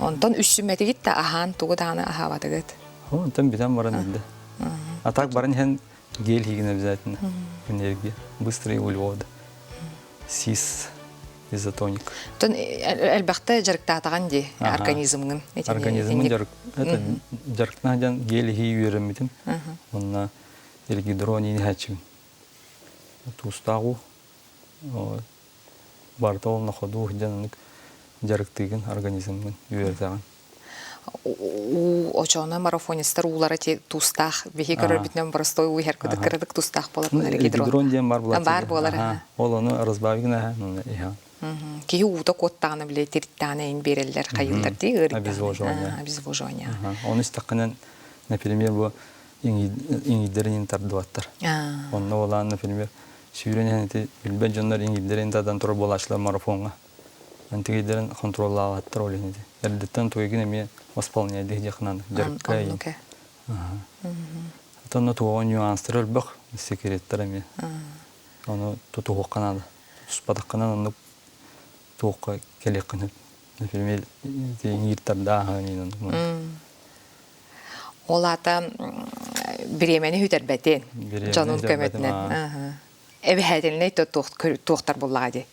Ondan üstüme de gitti ahan tuğu dağını ahavadıgıt. Ondan birden varan öldü. Atak varan hen gel higine обязательно. Энергия. Быстрый углеводы. Сис изотоник. Ondan elbette jarıktağıtağın di organizminin. Организмın жарык. Это жарыктан гел хи үйренмедим. Онна элгидрони хачим. Тустагу бартол на ходу жанык жарыктыгын организмин үйренген. Очона марафонистер улары те тустах бихи көрбитнен простой уйхер көдүк кырдык тустах болот гидрон. Гидрон ден бар булат. Бар болар. Ол аны разбавигна, ну иха. Ки ута коттаны биле тириттаны ин берелер кайылдар ди ырыт. Обезвоживание. Он истаканан, например, бу ингидерин тардуаттар. Онно олан, например, сүйренен те билбе жоннор ингидерин тадан тур болашлар марафонга. Антигидерин контроллааттар олени. Элдеттен туйгин эме восполняет дихнан жаркай. Тонно туган нюанстар өлбөк секреттер эме. Аны тутугу канады. Спадакканан аны тугка келеккенеп. Например, ингидерда ханинен. Олата биремени хүтербетен. Жанын көмөтүнөн. Эбехетелне тоқтар боллагы.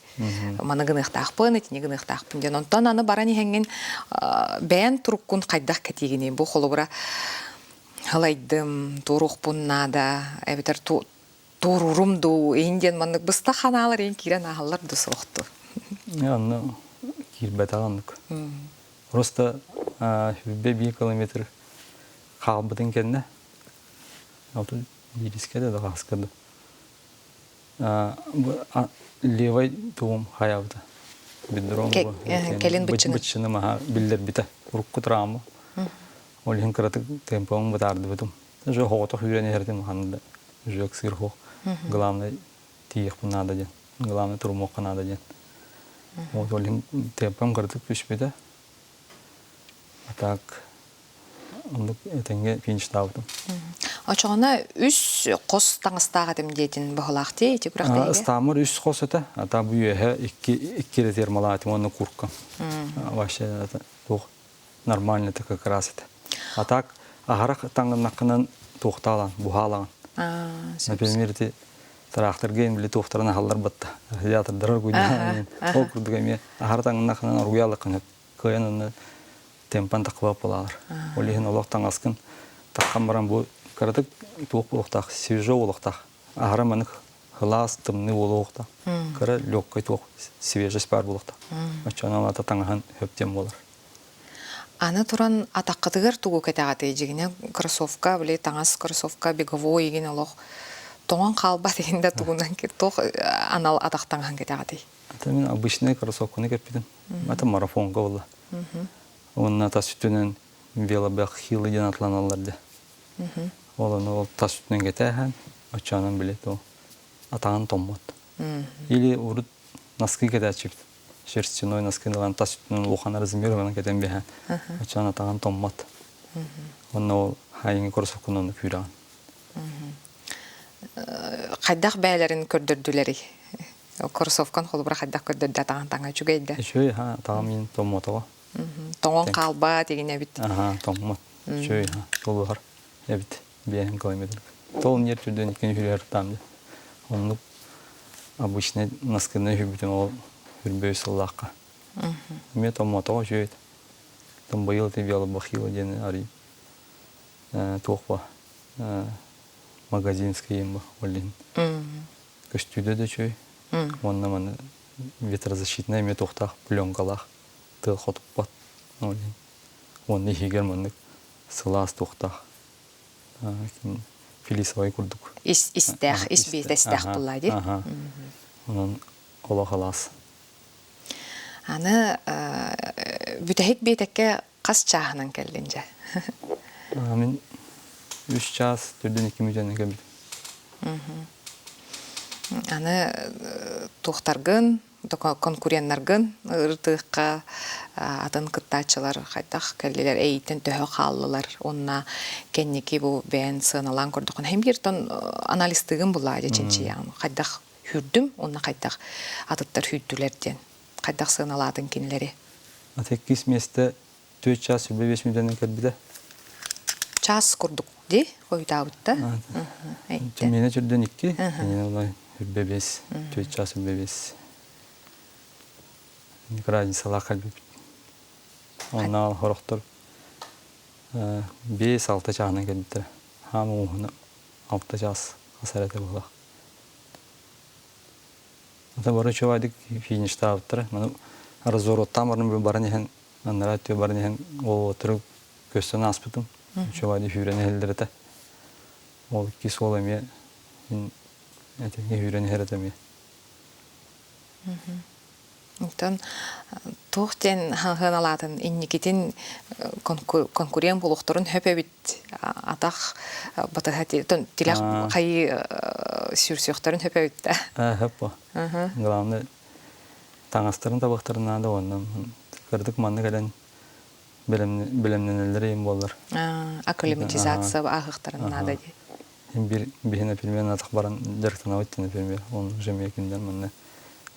Мана гыныктакпын, этини гыныктакпын ден. Онтан аны барани хенген бән туруккун кайдак кетигини бу холобура халайдым, турукпун нада, эбетер турурумду инден мандык быста ханалар ен кирен ахаллар ду сокту. Аны кирбетагандык. Просто 1 километр калбытын кенне. Алтын дирискеде да хаскады. Левой туум хаявда. Бидром бу. Келин бычыны. Бычыны маха биллер бите. Урукку трамы. Олин кратык темпон батарды битум. Жо хото хүрени хердим ханда. Жок сирхо. Главное тиих надо ден. Главное турмок надо ден. Вот олин темпон кратык пишбиде. А так ондук этенге финштаудум. Очоғына үс қос таңыстаға дем дейтін бұғылақты, еті күрақта еге? Стамыр үс қос өті. Ата бұл үйе екі ретер малатым, оны күркім. Вообще, нормально как раз это. А так, ағарақ таңын нақынан тоқталан, бұғалан. Например, трактор гейм біле тоқтарына халдар бітті. Радиатордар көйден. Ол күрдігі ме, ағар таңын нақынан ұруялы қынып, көйен оны темпан тақылап болалар. Ол еген олақ таңасқын, таққан баран бұл Кардык тух улуктах, свежо улуктах. Агара манык хлас тымны улуктах. Кара лёгкой тух, свежесть бар улуктах. Ачана лата таңахан хөптем болар. Аны туран атаққытығыр тугу кетағаты ежігіне кроссовка, біле таңас кроссовка, беговой еген олық. Тоңан қалба дегенде тугунан кет, тоқ анал атақтаңған кетағаты. Это мен обычный кроссовканы кеппедім. Это марафонға олы. Онна та сүтінен велобәқ хилы ден атланаларды. Ол тас үстінен кетәһән, очанын білет ол. Атағын томмат. Или урут носки кетәчіп. Шерстяной носки дылан тас үстінен лухан размер ғана кетен бәһән. Очан атағын томмат. Онна ол хайыңы кроссовкынан күйраған. Қайдақ бәлерін көрдірділері? Кроссовкан қолы бұра қайдақ көрдірді атағын таңа жүгейді? Шөй, атағын мен томматыға. Тоңын қалба деген әбіт? Томмат. Шөй, сол бұғар. Эбит 1 километр. Тол нер түрден икен хүрер тамды. Онлук обычный носкыны хүбүтүн ол хүрбөй сыллакка. Ме томатого жөйт. Том быйыл те вело бахило ден ари. Тохпа. Магазинский имба олин. Көстүдө да чөй. Онна мана ветрозащитная ме тохтах пленкалах. Тыл хотуп бат. Олин. Онны хигер мандык сылас тохтах. Филисовай курдук. Истях, избейді істях бұллайды. Онын ола қалас. Аны бүтәхік бейтәкке қас чағынан кәлденже? Мен 3 час түрден 2 мүден кәбіді. Аны тоқтарғын, конкуреннаргын ыртыqqa атын кыттачылар хайдах келлелер эйтен төһө халлылар онна кенники бу бен сыналан көрдүкөн hem биртон аналистигин булады ченчи ян хайдах хүрдүм онна хайдах атыттар хүрдүлерден хайдах сыналатын кинлери атеккис месте 4 час 5 минуттан кірбіде. Час курдук ди койдабытта. Мені жүрден 2, мені олай 5, 4 час 5. Разницала қалбіп. Оннан хорықтыр 5-6 чағынан кірбіттір. Хамы оғыны 6 час қасар әті болақ. Ата бары чөбайдық финишта абыттыр. Разороттан барын ехен, аннара өттіе барын ехен ол отырып көстен аспытым. Чөбайды хүрені әлдірді. Ол 2 сол әме, әтеге хүрені әрді әме. Онтон тоқтен хаңғын алатын инникетін конкурент болуқтырын хөпәбіт атақ батығаты тілек қайы сүрсіқтарын хөпәбітті. Хөп ба. Главны таңастырын табақтарына да ондан кірдік манны кәлен білімненелері ем болар. Акклиматизация ағықтарына да де. Bir например, атақ баран дәріктен ауыттен, например, оның жемекінден манны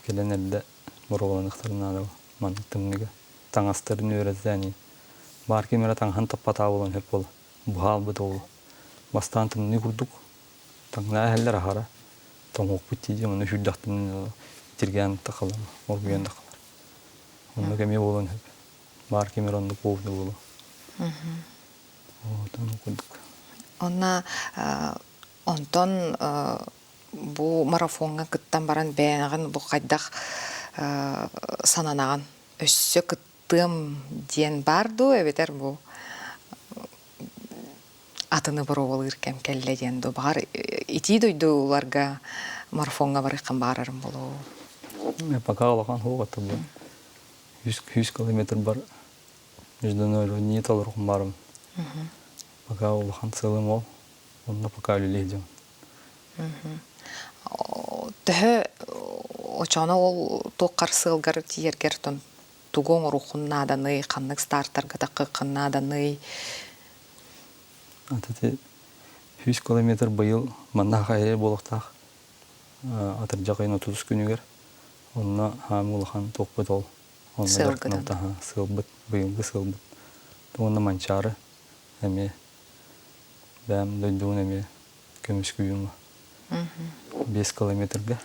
кәлен әлді бұрғыланықтарына да манны тымныға. Таңастырын өрәзәне. Бар кемері таңхан таппата болан хөп бол. Бұғал бұд олы. Бастан тымны күрдік. Таңна әлдер ағара. Тоңық бүттейді, мұны хүрдіқтін тірген тақылар, орғыген тақылар. Оны кәме болан хөп. Бар кемері онды қоғды болу. Оны күрдік. Онтон бұл марафонға кыттан баран бәйінағын бұл қайдақ сананаған өссі кыттым ден барду, әбетер бұл атыны бұру болыр кәм кәлі денду. Бағар ити дойду оларға марафонға барыққан барарым болу. Пока олаған хоғаты бұл. 100 километр бар. Между нөлі не толырғын барым. Пока олған целым ол. Онда пока үлелейдім. Түхі очаны ол тоққар сылғар тиергер тугон рухун наданы, қаннық стартарға тақы қаннаданы. Атыты 100 километр бұйыл манда қайы болықтақ. Атыр жақайын 30 күнігер. Онна хамы олған тоқпыт ол. Сылғыдан. Сылбыт, бұйылғы сылбыт. Онда манчары әме. Бәм дөйдуын әме көміс күйімі. 5 километрге.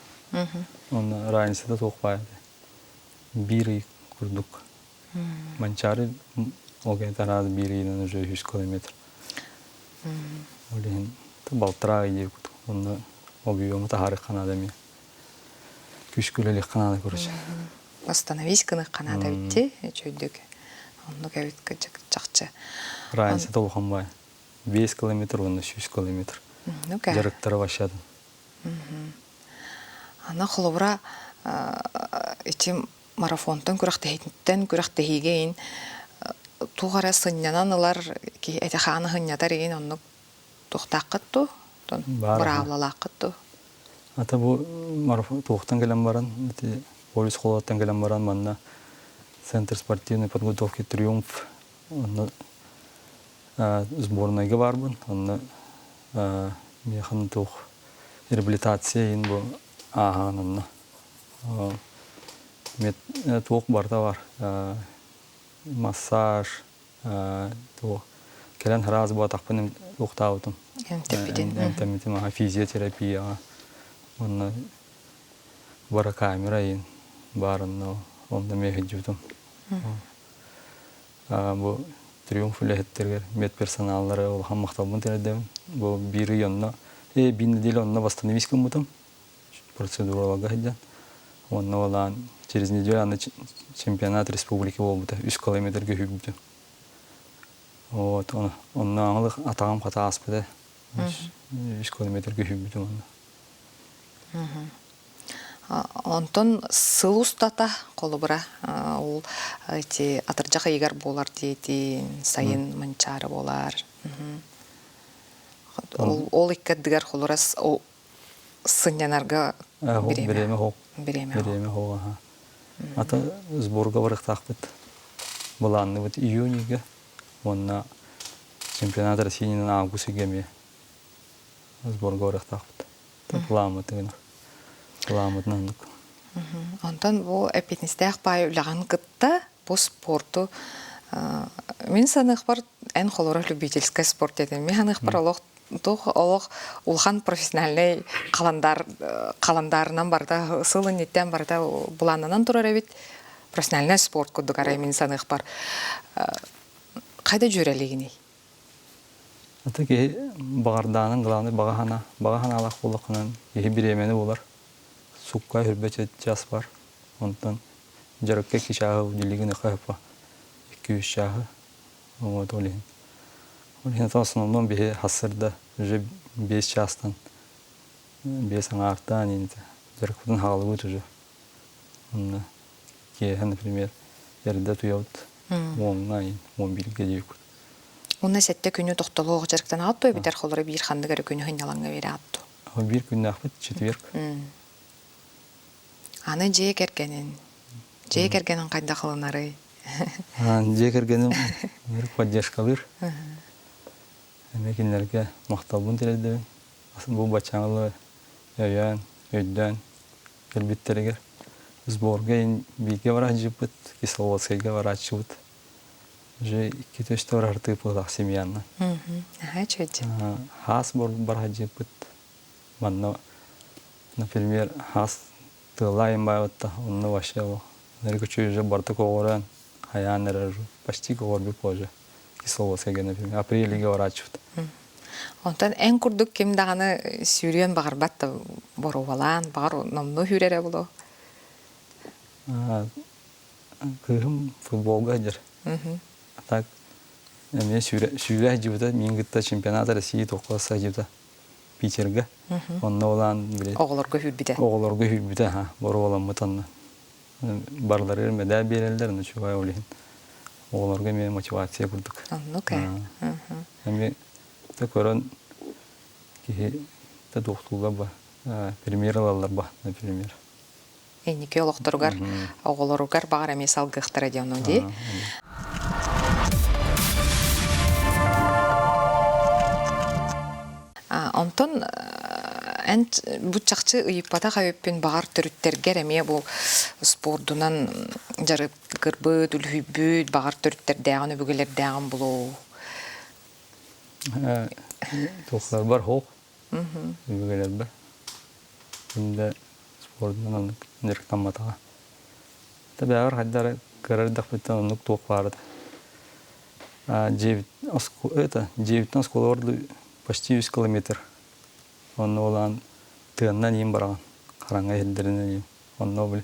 Оны райынсы да тоқпайды. Бір үй күрдік. Манчары оғай таразы бір үйден уже 100 километр. Олеген балтыра үйдер күрдік. Оны обүйемі тағары қанады әме. Күшкілелік қанады көріші. Остановись кыны қанада бітті, чөйдік. Оны кәуіткі жақчы. Райынсы да оған бай. 5 километр, оны 100 километр. Жарықтары башады. Ана құлыбыра етім марафонтан күрақтәйттен күрақтәйгейін туғара сыннянан олар әті қаны хыннятар еген оны тоқтаққытту, бұрағылалаққытту. Ата бұл марафон тоқтан кәлем баран, полис қолаттан кәлем баран, манна Центр спортивной подготовки «Триумф». Сборнайға барбын, оны механ тоқ реабилитация ең бұл ағаған оны. Тоқ барда бар, массаж, кәлен разы бұл атақпын тоқтауытым. Әмтәмітім физиотерапия, оны бара камера ең барын, онда меге жүдім. Бұл Триумф үләхеттергер медперсоналлары олған мақталбын тәрәдем. Бұл бірі онына, бейінді дейлі онына восстановискім бұтым. Процедураларға хәдден. Онына олан через неделю аны чемпионат республики бол бұты. 3 километрге хүйіп бұты. Онына аңылық атағам қата аспыды. 3 километрге хүйіп бұты онына. Онтон сыл ұстата қолы бұра. Ол атыржақ егер болар дейті, сайын манчары болар. Ол еккәдігер қолырас сынянарға береме хоқ. Береме хоқ. Ата сборға барықтақ бұд. Бұланны бұд июниге. Онына чемпионат Россиянин августы кеме. Сборға барықтақ бұд. Бұламы тұғыныр. Ламытнандық. Онтан бұл әпетіністәқ бай үліған күтті бұл спорту Мен саных бар эн холора любительская спорт еден. Мен саных бар олох улхан профессиональный каландарынан барда сылын еттен барда буланынан турар эбит профессиональный спорт кудук арай мен саных бар. Кайда жүрелигини? Ата ки багарданың главный багаханалак болакынан ехи биремени болар. Сукка хүрбече час бар. Онтан жарыкка кишагы удилигини кайпа. 200 шагы. Вот олин. Олин в основном бе хасырда уже 5 частан. 5 аңартан инде. Жарыккудун халыбы уже. Онда кеха, например, ярда туяут. 10 11-ге дейік. Онна сәтте күнү тоқтолуғы жарықтан атту, битер холары бир хандыгары күнү хынялаңга бери атту. Бир күнү ақпыт, четверг. Аны жее кергенин кайда кылынары? Жее кергеним поддержкалыр. Эмекинлерге макталбын теледебин. Бул бачаңылы яян, өйдөн, келбиттерегер. Сборга биге бара жипыт, Кисловодскайга бара чыбыт. Же 2-3 артык пылдак семьянна. Чөйт. Хас бара жипыт. Манна, например, хас тылайын байватта, онны вообще ол. Неркочу уже барты когоран, хаян нережу. Почти когорби позже. Кисловодскайга, например. Апрелиге бара чыбыт. Онтан эн курдук ким даганы сүйрен багарбатта борувалан, багар номну хүрере боло. Кыгым футболга жер. Так, мен сүйрә жибіта, мен гытта чемпионата России тоқласа жибіта Питерге. Онна олан білет. Оғыларга хүрбіде. Оғыларга хүрбіде, бору олан мұтанна. Барлары мәдә берелдер, нұчуға олейін. Оғыларга мен мотивация күрдік. Ну-ка. Әме, та көрін, кейі, та доқтуға ба, премьералалар ба, например. Эйнике олоқтырғар, оғыларғар бағар әме салғықтыр әдеуну де. Онтон бу чакчы ыйыппата кайыппен багар төрүттергер эме бу спордунан жарып кырбыт үлхүйбүт багар төрүттер даган өбүгөлер даган болуу. Тоқтар бар хоқ. Өбүгөлер бар. Инде спордунан нерктаматага. Таби агар хайдары кырардак биттен онук тоқ барды. 9 сколорду почти 100 километр. Он олан тыаннан ем бараган. Караңга елдеринен ем. Онно бил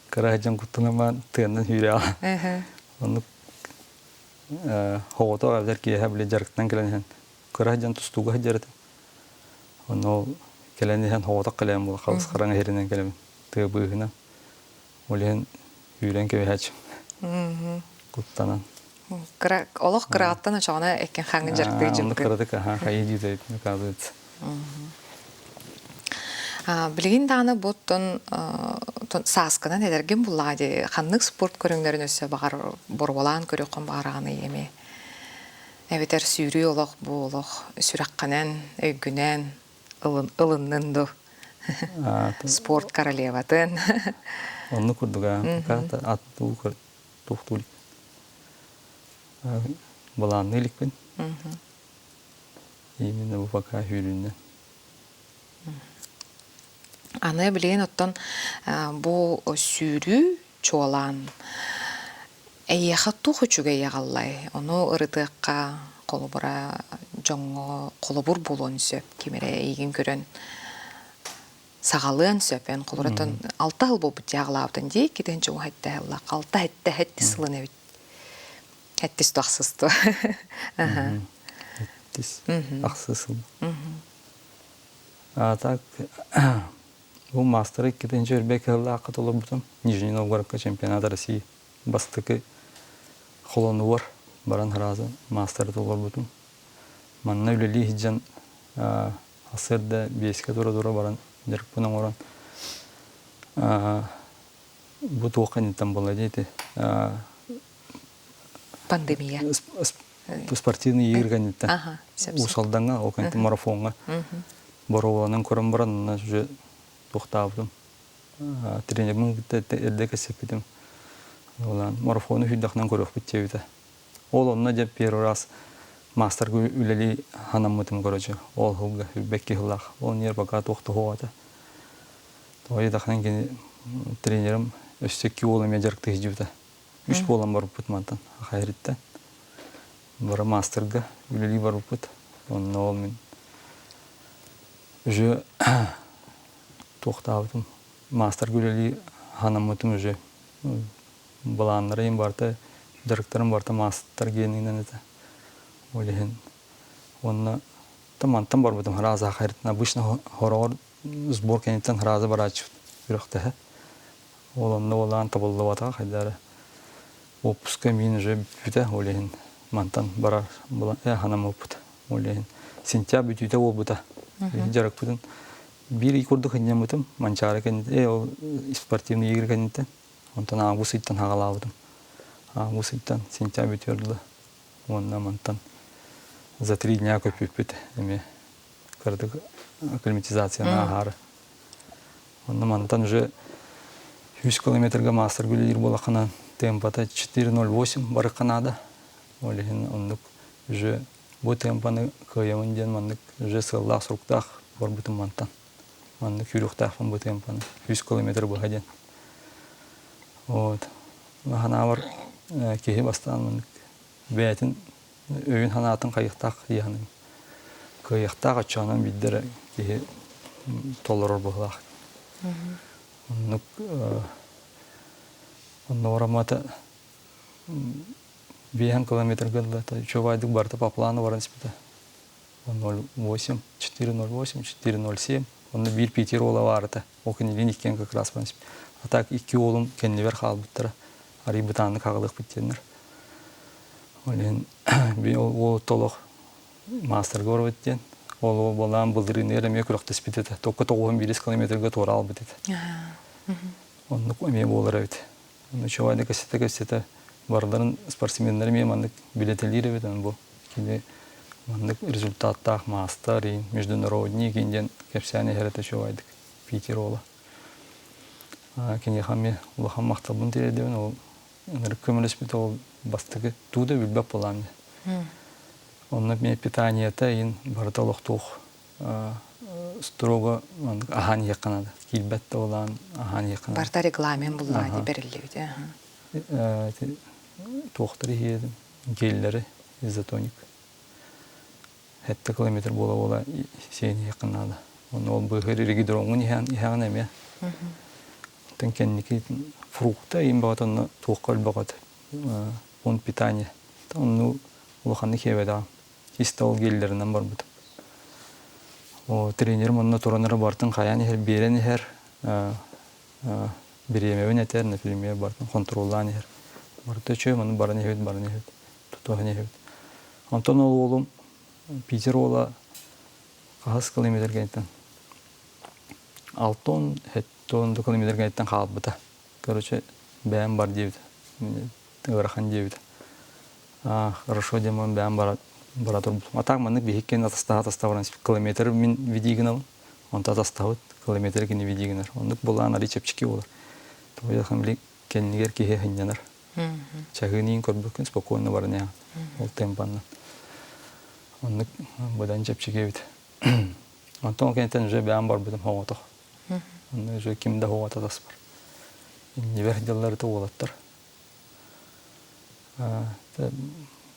каражан куттунама тыаннан хүрө алган. Онну хогото абдар кие биле жарыктан келен. Каражан тустуга жарыт. Онно келен хогото келен бул калыс караңга еринен келем. Тыбыгына. Олен хүрен кебеч. Куттанан. Олох кыраттан очона экен хангын жарыкты жып. Кырдык, хайди дейт, казыт. Билигин даны боттон сааскынан эдерген буллади. Ханнык спорт көрөңлөрүн өсө багар борбалан көрөккөн багараны эме. Эбетер сүйрүү олох бу олох сүракканан, өйгүнөн, ылыннынду. Спорт королеватын. Онну курдуга, ката аттуу туктулик. Баланны иликпен. Именно бу пока хүрүннө. Аны билген оттон бу сүйрүү чуалан эйяха тухучуга ягаллай. Ону ырытыкка колубура жоңго колубур болон сөп кимере ийгин көрөн сагалыан сөпен колуратон 6 жыл болбут яглаабытын дей кетен жоо хаттаалла калта хатта хатти сылын эбит. Хаттис тахсысту. Хаттис ахсысыл. Так, бу мастер кетен жөрбек алакы толур бутум. Нижний Новгородка чемпионата России бастыкы холону бар. Баран харазы мастер толур бутум. Манна үлели хиджан асырда беске тура баран жаркпынан оран. Бу тоқын еттен бола дейті. Пандемия. Спортивный игры еттен. Усалданға, оқынты марафонға. Бороваланын көрін баран, уже тоқтабыдым. Тренермін әрдек әсепедім. Марафоны хүйдақнан көріп біттебеді. Ол онна деп первый раз мастер үлели ханаммытым короче. Ол хылга бекки хыллах. Ол нер пока тоқты хоғата. Той дахнан кен тренерім өстекки олы медеркті хижута. Үш болам бар бұт мантан. Хайритта. Бара мастерга үлели бар бұт. Онна ол мен уже тоқтавытым. Мастер үлели ханаммытым уже баланларым барта, директорым барта мастер генинен это. Олеген. Онна тамантан бар бұтым раза хайритна. Обычно хорор сбор кенеттен раза барачу. Бирохта. Ол онна олан табылды вата хайдары. Опуска мен уже бүті олеген. Мантан барар ханам опыт. Олеген. Сентябрь бүтіде ол бұта. Жарық бұтын. Bir ikurduk hınyamutum, mançara kendisi, o sportifni yigir kendisi. Ondan avgusittan hağalavdım. Avgusittan sentyabr bitiyordu. Ondan mantan. За 3 дня көппет. Эме кырдык акклиматизацияны ахары. Ондан мантан уже 100 километрге мастер гүлер болақана темпата 4:08 бары канада. Олеген ондук уже бу темпаны көйемін ден мандык уже сыллах сұрықтақ бар бұтын мантан. Мандык юрықтақпын бұ темпаны 100 километр бұға ден. Вот. Хана бар кеге бастан мандык бәйтін өйін ханатын қайықтақ яғының. Қайықтақ атчанын биддері кеге толырыр бұғылақ. Онда ораматы 5 километр гылды. Чувайдық барды по плану баран спита. 0,8, 4,08, 4,07. Онда bir питер ола барды. Оқынелен еккен как раз баран спита. А так 2 олым кенлевер қал бұттыры. Ари бұтанды қағылық біттенір. Ол толық мастер көріп өттен. Ол болан бұлдырын әріме күріқті спитеті. Тоқы 9,5 километрге тура ал бітеді. Онды көме болыр өйті. Онда чувайды көсеті барларын спортсменлер мен мандык билетелер өйті. Бұл кейде мандык результаттақ мастер, международный кейден кепсяне хәрәті чувайдық. Питер ола. Кене қаме ұлыған мақталбын тередеуін. Ол көмілі спиті ол бастығы туды үлбәп болан. Онна мен питаниета ин барталык тух строго ахан якынады. Килбетте olan ахан якынады. Барта регламент буллады берилди. Тухтары едим. Геллери изотоник. Хетте километр бола сен якынады. Оны ол быгыр регидромун яхан эме. Тенкенники фрукта ин багатаны тухкал багат. Он питание. Onu улаханы хебеда. Истол геллеринен бар бут. О тренерим онна тураныры бартын каян хер берен хер биремебен этер, например, бартын контроллан хер. Барты чөй маны барны хет. Тутуганы хет. Антон олум Питер ола 5 километр генттен. 6 километр генттен калып бута. Короче, бәм бар дейт. Ырахан дейт. Хорошо демон бәм бар тур. Атак мандык бихиккен атастабаран километр мин видигинал. Онта атастабыт километр кини видигинер. Ондук булан ари чепчики болар. Той хамли кеннигер кихе хиннер. Чагынин көрбөкүн спокойно барня. Ол темпанна. Ондук бодан чепчики бит. Антон кентен же бәм бар бутум хогото. Онда же кимде хогото таспар. Нивер деллар то болаттар.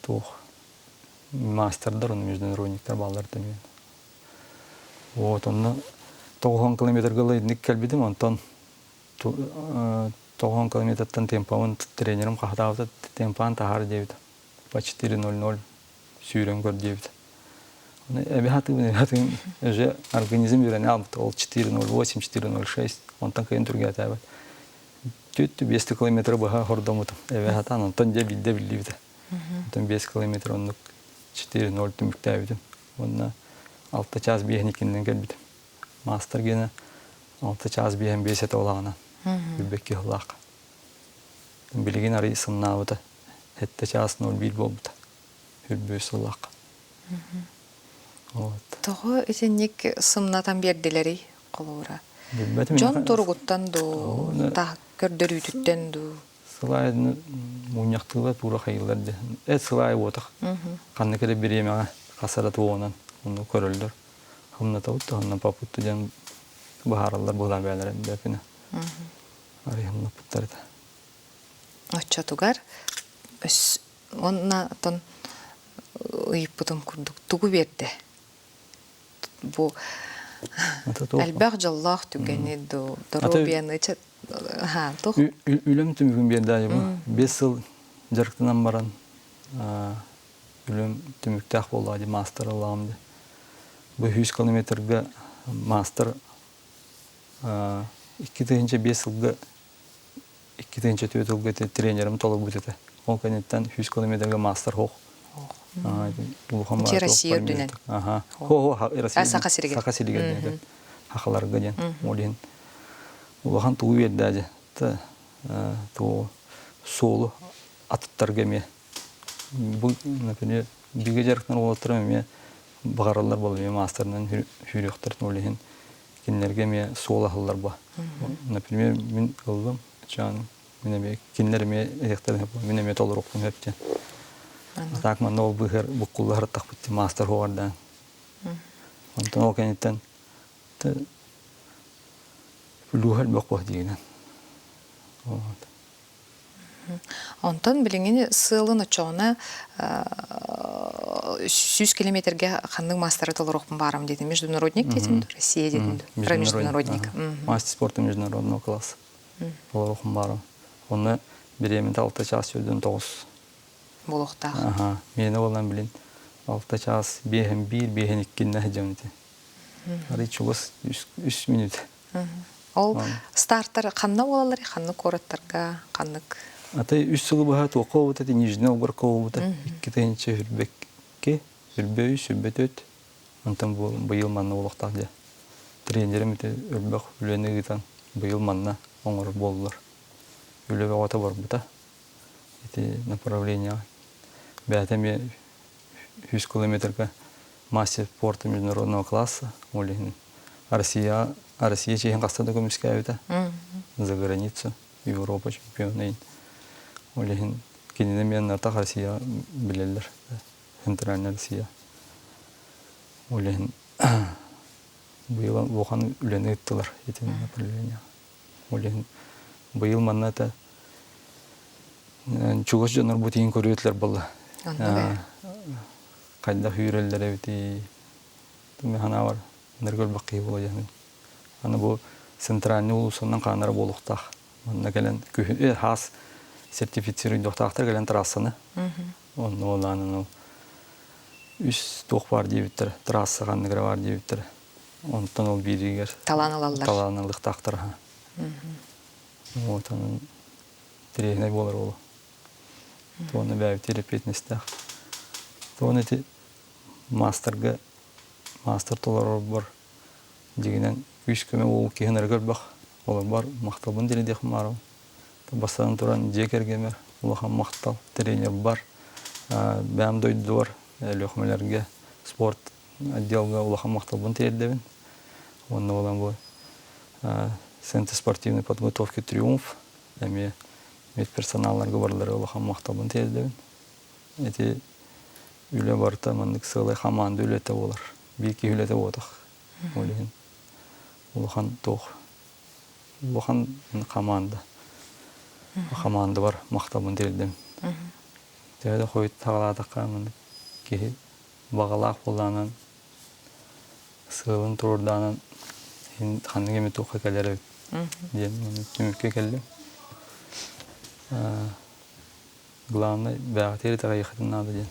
Тух мастердар, он международниктер балдар темен. Вот он 9 километр гылы ник келбидим, онтон 9 километртан темпон тренерим кахтабыта темпан тахар дейт. По 4:00 сүйрен көр дейт. Оны эбихатын же организм берен алып, ол 4:08, 4:06, онтан кайын түргә табы. Түттү 5 километр бага хордомут. Эбихатын онтон же билде билдибит. Онтон 5 километр онлук 4:0 түмүктәбит. Онна 6 час бехникинен келбит. Мастер гене 6 час бехен 5 эт олагана. Билбекки хлак. Билеген ари сыннабыта. 7 час 01 болбута. Хүлбөс лак. Вот. Того исенник сымнатан бердилери колура. Жон торгуттан ду, та көрдөрүтүттен ду. Сылай муньяктыла тура хайыларды. Сылай отық. Қанны кері беремеға қасара туғынан. Оны көрілдір. Хымна тауытты, хымна папутты жан бағаралар бұла бәлер бәпіні. Арихымна пұттарды. Отчатугар, онна тон ұйыппытын күрдік. Тугу берді. Бұл әлбәқ жаллақ түгені доробияны чат. Үлім түмігін берді айыбы. 5 жыл жарықтынан баран үлім түмікті ақ болды, мастер алағымды. Бұл 100 километрге мастер 2-5 жылғы 2-4 жылғы тренерім толық бүтеті. Ол кәнеттен 100 километрге мастер хоқ. Россия үрдінен. Сақа сиреген. Хақыларға ден. Олен. Улахан туы берді әді. Солы атыттарға ме. Бұл, например, биге жарықтан олаттырым ме бағаралар болды. Ме мастернан хүректірін олеген. Кенлерге ме сол ақылар ба. Например, мен қылдым. Кенлер ме әдектерін өп. Мен әме толыр оқтым өптен. Так манда ол бұққылы ғырттақ бітті мастер хоғардан. Онтан ол кәнеттен Лухал бақпақ дегенен. Онтан біліңені сылын ұчауына 100 километрге қандың мастері толыр оқпын барам деді. Международник дедім, Россия дедім. Про международник. Мастер спорта международного класса. Толыр оқпын барам. Оны беремін 6 час өдін 9. Болуқтағы. Мені олан білін 6 час бейхін 1, бейхін 2-ні әжемді. Аричуғыз 3 минут. Ол стартар қанна олалар, қанны қораттарға, қаннық? Атай 3 жылы бұға тоқы өтеді, нежіне олғыр қол өтеді. 2-тенші үрбекке, үрбе 3, үрбе 4. Онтан бұйыл манна олықтақ де. Тренерім үрбек үлені ғытан бұйыл манна оңыр болылар. Үлі бағата бар бұта. Направление. Бәтеме 100 километрға мастер спорта международного класса. Россия чейін қастады көміске әуіті. За границу, Европа чемпионайын. Олеген кенені мен артақ Россия білелер. Центральная Россия. Олеген бұйыл оған үлені үттілер. Олеген бұйыл манна та чуғыз жонар бұтейін көрі болды. Қайда хүйрелдер әуіті. Хана бар. Нұргөл бақи болу жәнін. Аны бұл центральный улусынан қанары болуқтақ. Онына кәлін хас сертифицируй доқтақтар кәлін трассаны. Оны оланын үш тоқ бар дейбіттір. Трасса қанығыра бар дейбіттір. Онтан ол бейдігер. Таланылық тақтыр. Онтан тірегіне болар олу. Оны бәйіп терапетіністіқ. Оны мастерға мастер толар бар дегенен үш көме ол кейінер көрбақ. Олар бар мақталбын деледе қымарау. Бастан тұран жекергемер. Олақан мақтал тренер бар. Бәм дойды бар. Лөқмелерге спорт отделға олақан мақталбын тердебін. Онны олан бұл Центр спортивной подготовки «Триумф». Әме медперсоналларға барлары олақан мақталбын тердебін. Әте үлі барта мандық сылай қаманды үлеті олар. Бейкі үлеті отық. Олақан тоқ. Олақан қаманды. Қаманды бар мақталбын тердебін. Тәді қойды тағаладыққа мандық кейі бағалақ болданын сылын тұрданын қанның еме тоққа кәлері түмікке кәлі. Главный бәғатері тәға еқетін нады ден.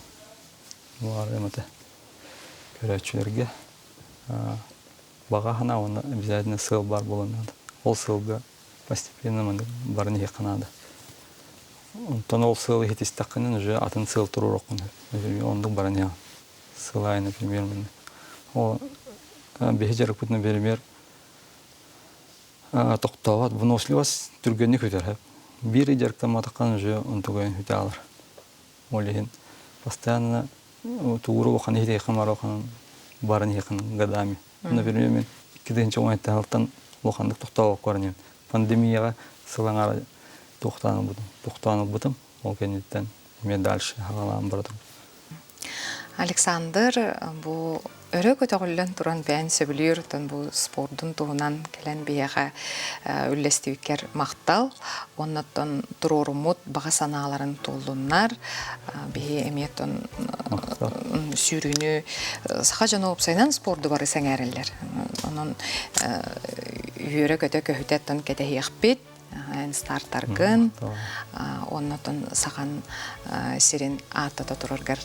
Бұлар әміті көрәтшілерге баға қана оны обязательно сыл бар болынады. Ол сылға постепенно барын еқынады. Онтан ол сыл етістаққынын уже атын сыл тұрыр оқын. Ондық барын ең. Сылай, например, ол бейі жарық бұтына берімер тоқтауат, выносливас түргеніне көтер. Бір жарықтан матаққан уже онтығын өте алыр. Олеген постоянно туғыры оқан ете еқін бар оқан барын еқін ғадами. Например, мен 2-ші оңайтты алтан оқандық тоқтау оқып көрінем. Пандемияға сылаңары тухтаны бутым, ол кенеттен мен дальше хагалам бардым. Александр, бу өрө көтөгүллөн туран бән сөбүлүр тон бу спорттун туунан келен бияга үллестибикер мактал, оннотон турорумут бага санааларын тулдуннар, бии эмиеттон сүүрүнү саха жаноп сайнан спорду бары сеңерелер. Онун үйөрө көтө көһүтеттен кетехиякпит, стартаргын, оннотон сахан сирин аттата тураргар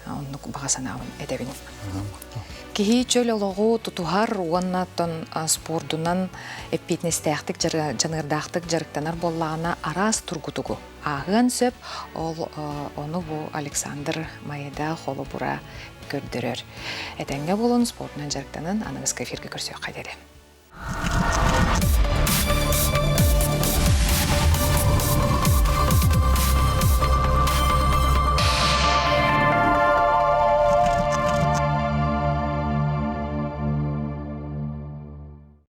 оннук багасанаабын эдебин. Кихи чөл ологу тутухар уоннаттон спордунан эппитнестээхтик жанырдаахтык жарыктанар боллаана арас тургутугу. Агын сөп ол ону бу Александр майда холу бура көрдөрөр. Этеңге болун спортунан жарыктанын аныңыз кефирге көрсөк кайдере.